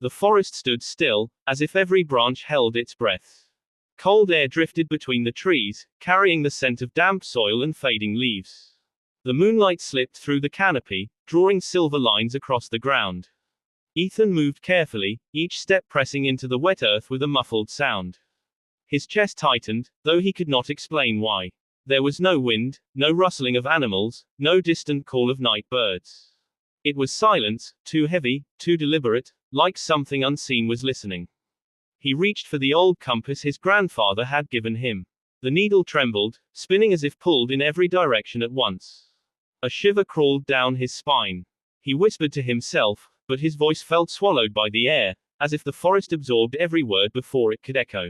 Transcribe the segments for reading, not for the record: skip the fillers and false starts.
The forest stood still, as if every branch held its breath. Cold air drifted between the trees, carrying the scent of damp soil and fading leaves. The moonlight slipped through the canopy, drawing silver lines across the ground. Ethan moved carefully, each step pressing into the wet earth with a muffled sound. His chest tightened, though he could not explain why. There was no wind, no rustling of animals, no distant call of night birds. It was silence, too heavy, too deliberate, like something unseen was listening. He reached for the old compass his grandfather had given him. The needle trembled, spinning as if pulled in every direction at once. A shiver crawled down his spine. He whispered to himself, but his voice felt swallowed by the air, as if the forest absorbed every word before it could echo.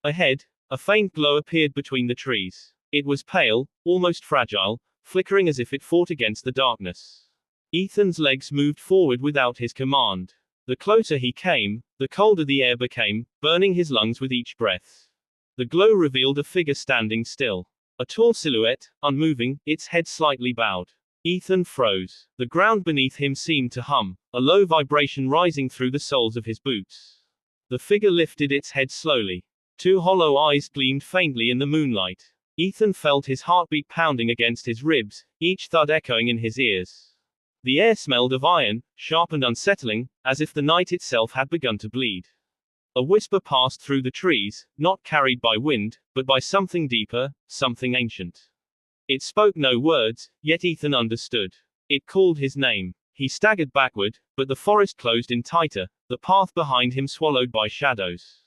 Ahead, a faint glow appeared between the trees. It was pale, almost fragile, flickering as if it fought against the darkness. Ethan's legs moved forward without his command. The closer he came, the colder the air became, burning his lungs with each breath. The glow revealed a figure standing still. A tall silhouette, unmoving, its head slightly bowed. Ethan froze. The ground beneath him seemed to hum, a low vibration rising through the soles of his boots. The figure lifted its head slowly. Two hollow eyes gleamed faintly in the moonlight. Ethan felt his heartbeat pounding against his ribs, each thud echoing in his ears. The air smelled of iron, sharp and unsettling, as if the night itself had begun to bleed. A whisper passed through the trees, not carried by wind, but by something deeper, something ancient. It spoke no words, yet Ethan understood. It called his name. He staggered backward, but the forest closed in tighter, the path behind him swallowed by shadows.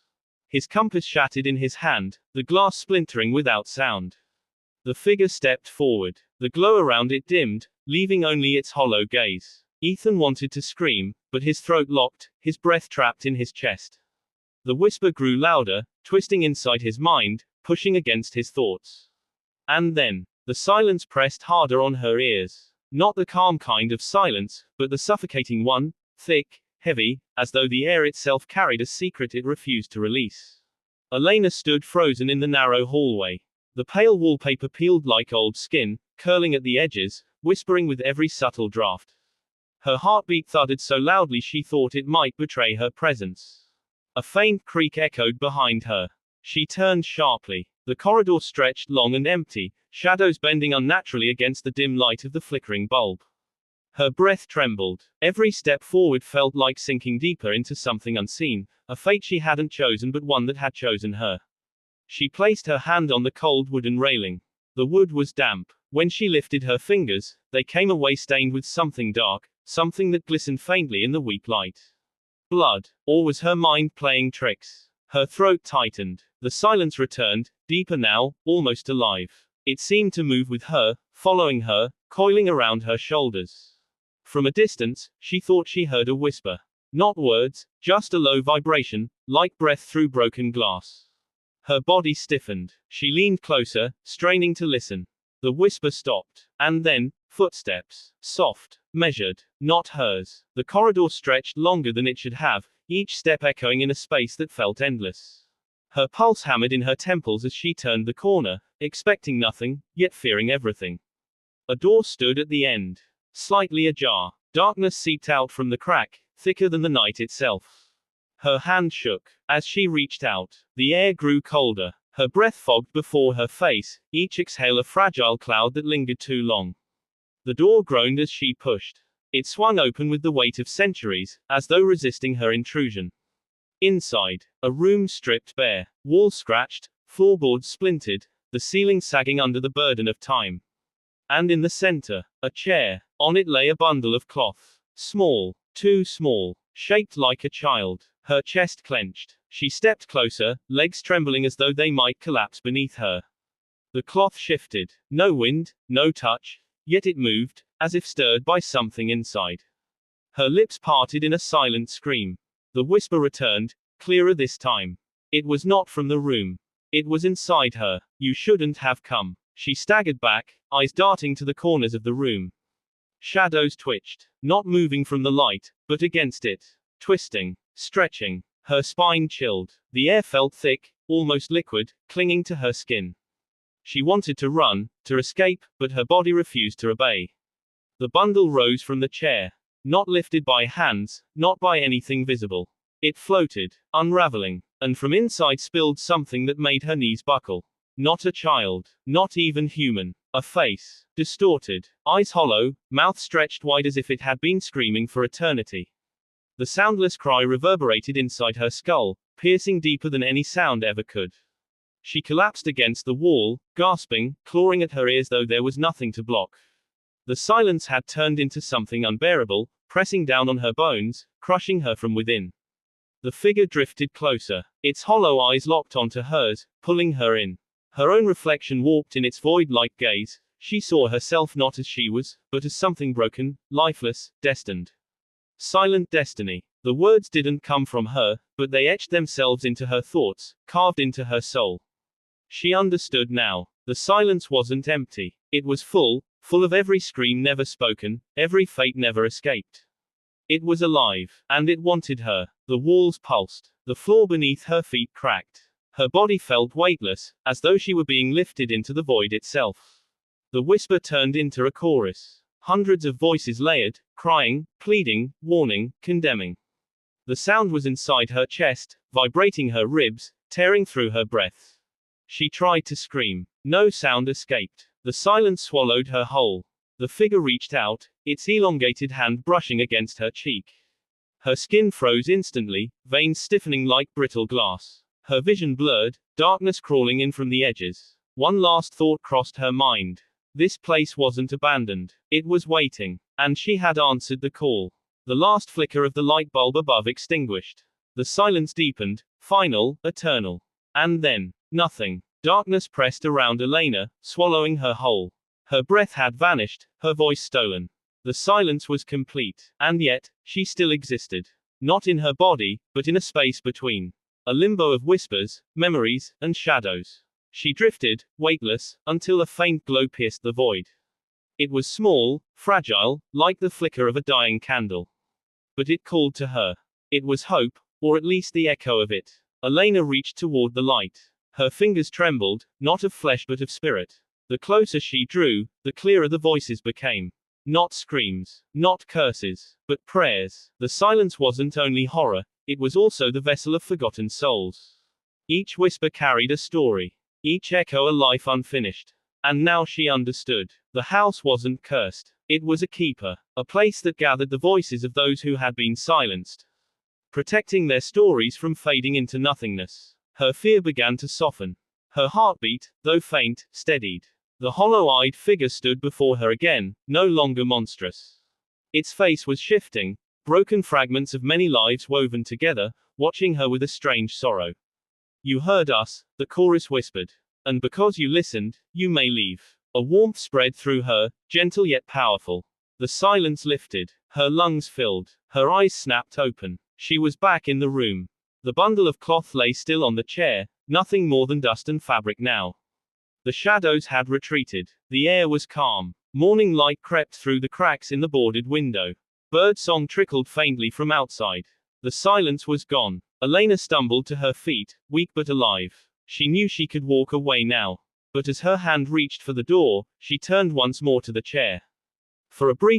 His compass shattered in his hand, the glass splintering without sound. The figure stepped forward. The glow around it dimmed, leaving only its hollow gaze. Ethan wanted to scream, but his throat locked, his breath trapped in his chest. The whisper grew louder, twisting inside his mind, pushing against his thoughts. And then, the silence pressed harder on her ears. Not the calm kind of silence, but the suffocating one, thick, heavy, as though the air itself carried a secret it refused to release. Elena stood frozen in the narrow hallway. The pale wallpaper peeled like old skin, curling at the edges, whispering with every subtle draft. Her heartbeat thudded so loudly she thought it might betray her presence. A faint creak echoed behind her. She turned sharply. The corridor stretched long and empty, shadows bending unnaturally against the dim light of the flickering bulb. Her breath trembled. Every step forward felt like sinking deeper into something unseen, a fate she hadn't chosen but one that had chosen her. She placed her hand on the cold wooden railing. The wood was damp. When she lifted her fingers, they came away stained with something dark, something that glistened faintly in the weak light. Blood. Or was her mind playing tricks? Her throat tightened. The silence returned, deeper now, almost alive. It seemed to move with her, following her, coiling around her shoulders. From a distance, she thought she heard a whisper. Not words, just a low vibration, like breath through broken glass. Her body stiffened. She leaned closer, straining to listen. The whisper stopped. And then, footsteps. Soft. Measured. Not hers. The corridor stretched longer than it should have, each step echoing in a space that felt endless. Her pulse hammered in her temples as she turned the corner, expecting nothing, yet fearing everything. A door stood at the end. Slightly ajar. Darkness seeped out from the crack, thicker than the night itself. Her hand shook. As she reached out, the air grew colder. Her breath fogged before her face, each exhale a fragile cloud that lingered too long. The door groaned as she pushed. It swung open with the weight of centuries, as though resisting her intrusion. Inside, a room stripped bare, walls scratched, floorboards splintered, the ceiling sagging under the burden of time. And in the center, a chair. On it lay a bundle of cloth. Small, too small, shaped like a child. Her chest clenched. She stepped closer, legs trembling as though they might collapse beneath her. The cloth shifted. No wind, no touch, yet it moved, as if stirred by something inside. Her lips parted in a silent scream. The whisper returned, clearer this time. It was not from the room. It was inside her. You shouldn't have come. She staggered back, eyes darting to the corners of the room. Shadows twitched, not moving from the light, but against it. Twisting, stretching. Her spine chilled. The air felt thick, almost liquid, clinging to her skin. She wanted to run, to escape, but her body refused to obey. The bundle rose from the chair. Not lifted by hands, not by anything visible. It floated, unraveling, and from inside spilled something that made her knees buckle. Not a child, not even human. A face, distorted, eyes hollow, mouth stretched wide as if it had been screaming for eternity. The soundless cry reverberated inside her skull, piercing deeper than any sound ever could. She collapsed against the wall, gasping, clawing at her ears though there was nothing to block. The silence had turned into something unbearable, pressing down on her bones, crushing her from within. The figure drifted closer, its hollow eyes locked onto hers, pulling her in. Her own reflection warped in its void-like gaze. She saw herself not as she was, but as something broken, lifeless, destined. Silent destiny. The words didn't come from her, but they etched themselves into her thoughts, carved into her soul. She understood now. The silence wasn't empty. It was full of every scream never spoken, every fate never escaped. It was alive, and it wanted her. The walls pulsed. The floor beneath her feet cracked. Her body felt weightless, as though she were being lifted into the void itself. The whisper turned into a chorus. Hundreds of voices layered, crying, pleading, warning, condemning. The sound was inside her chest, vibrating her ribs, tearing through her breath. She tried to scream. No sound escaped. The silence swallowed her whole. The figure reached out, its elongated hand brushing against her cheek. Her skin froze instantly, veins stiffening like brittle glass. Her vision blurred, darkness crawling in from the edges. One last thought crossed her mind. This place wasn't abandoned. It was waiting. And she had answered the call. The last flicker of the light bulb above extinguished. The silence deepened, final, eternal. And then, nothing. Darkness pressed around Elena, swallowing her whole. Her breath had vanished, her voice stolen. The silence was complete. And yet, she still existed. Not in her body, but in a space between. A limbo of whispers, memories, and shadows. She drifted, weightless, until a faint glow pierced the void. It was small, fragile, like the flicker of a dying candle. But it called to her. It was hope, or at least the echo of it. Elena reached toward the light. Her fingers trembled, not of flesh but of spirit. The closer she drew, the clearer the voices became. Not screams, not curses, but prayers. The silence wasn't only horror, it was also the vessel of forgotten souls. Each whisper carried a story. Each echo a life unfinished. And now she understood. The house wasn't cursed. It was a keeper. A place that gathered the voices of those who had been silenced. Protecting their stories from fading into nothingness. Her fear began to soften. Her heartbeat, though faint, steadied. The hollow-eyed figure stood before her again, no longer monstrous. Its face was shifting, broken fragments of many lives woven together, watching her with a strange sorrow. You heard us, the chorus whispered. And because you listened, you may leave. A warmth spread through her, gentle yet powerful. The silence lifted. Her lungs filled. Her eyes snapped open. She was back in the room. The bundle of cloth lay still on the chair, nothing more than dust and fabric now. The shadows had retreated. The air was calm. Morning light crept through the cracks in the boarded window. Bird song trickled faintly from outside. The silence was gone. Elena stumbled to her feet, weak but alive. She knew she could walk away now. But as her hand reached for the door, she turned once more to the chair. For a brief